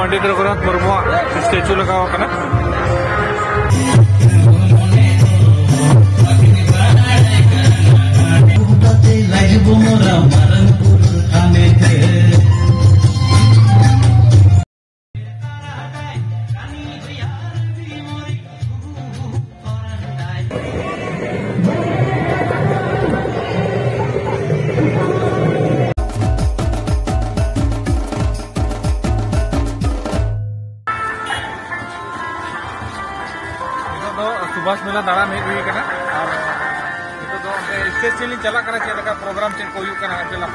Pandit Raghunath Murmu statue लगाव कना सुभाष मेला दाड़ान हुई कना और नितो दो स्टेज चेलिंग चला कना चेलका प्रोग्राम चेक को हुई कना चला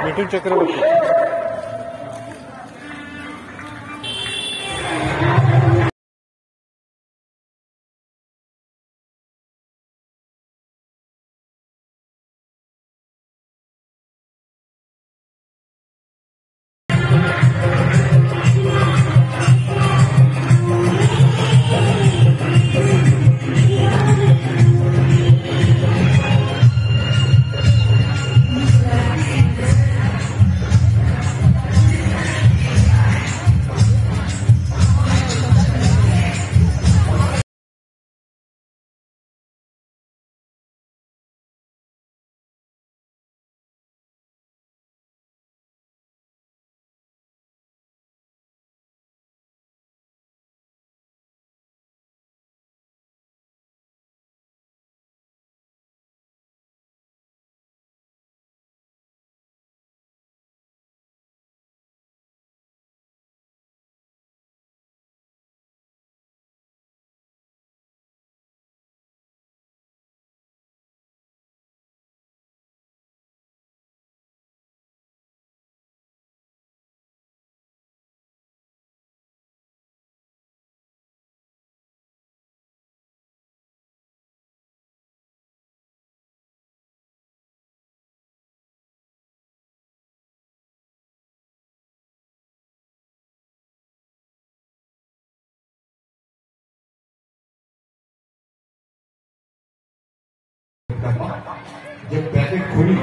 मीटिंग चक्रवर्ती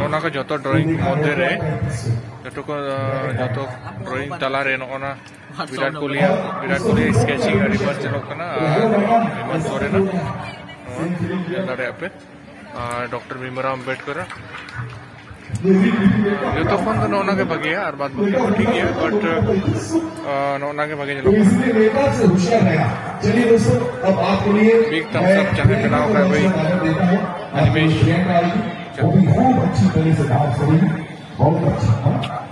ओना का जो ड्राइंग मध्य रे जो ड्राइंग तला रे नोना विराट कोहली स्केचिंग रिवर्स चलो कना हेमंत सोरेन नडे पे डॉक्टर भीमराव अंबेडकर जो तो फोन तो नोना के बगे और बात ठीक है बट नोना के बगे चलो बिग थम्स अप चाहे बनाओ का भाई अनिमेश खूब अच्छी तरह से डांस करी बहुत अच्छा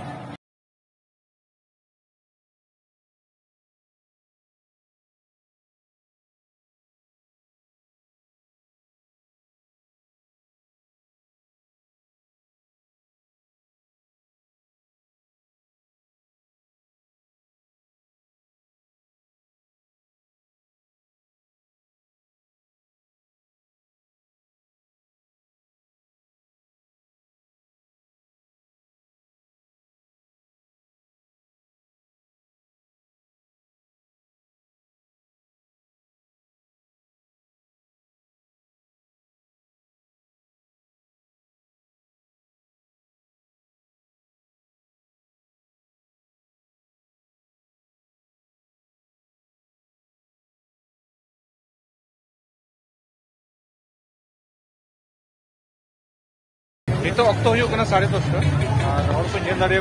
नितो अक्तो हुई कना 10:30 और को नेल दारे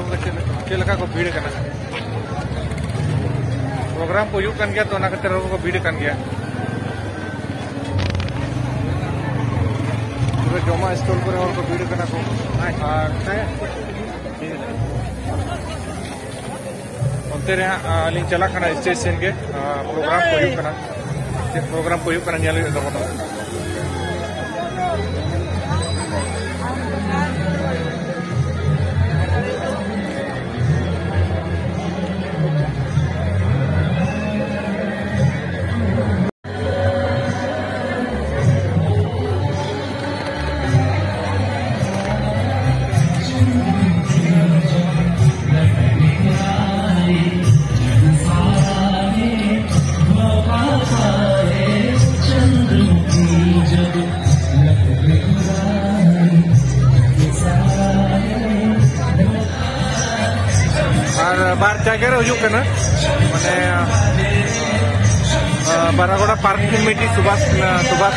चेलका को भीड़ कना प्रोग्राम को हुई कन गया तो ना खातिर को भीड़ कन गया जमा स्टॉल करे और को भीड़ कना को onte re alin chala kana station ke program ko huई कना प्रोग्राम को हुई कना नेल दो जगह हजू माने Baragora park committee Subhash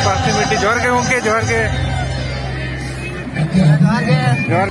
park committee जोहर के गंके जोहर के जोहर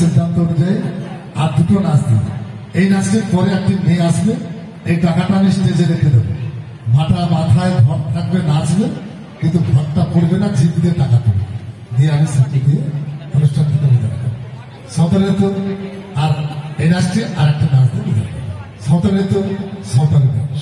সিদ্ধান্ত অনুযায়ী আর দুটো নাচ দিই। এই নাচের পরে একটি মেয়ে আসবে, এই টাকাটা আমি স্টেজে রেখে দেবো। মাথায় ঘর থাকবে, নাচবে, কিন্তু ঘরটা পড়বে না, জিপ দিয়ে টাকা দেবে দিয়ে আমি সাথে দিয়ে অনুষ্ঠান থেকে বিদায় দেবো। সাঁওতালি নৃত্য আর এই নাচটি আর একটা নাচ দিয়ে বিদায় দেবো। সাঁওতালি নৃত্য, সাঁওতালি নাচ।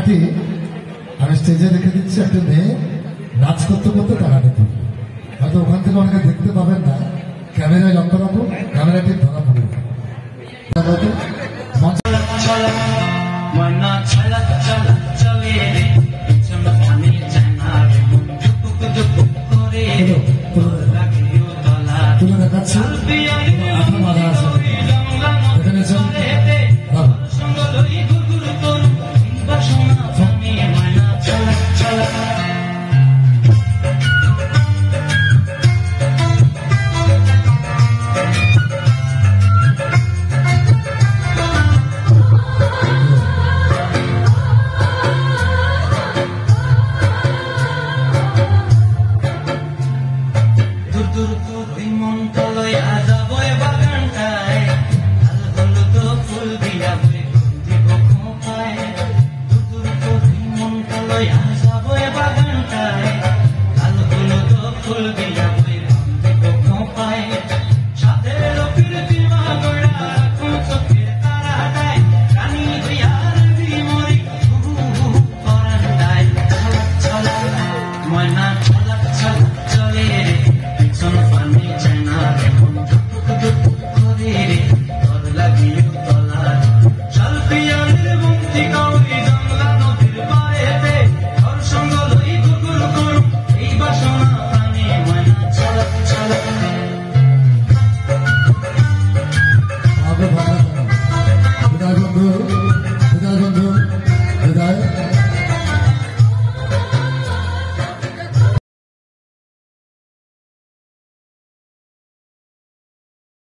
টাকাটি আমি স্টেজে রেখে দিচ্ছি, একটা মেয়ে নাচ করতে করতে টাকাটি তুলবে। হয়তো ওখান থেকে অনেকে দেখতে পাবেন না, ক্যামেরায় লক্ষ্য রাখুন, ক্যামেরাটি ধরা পড়বে।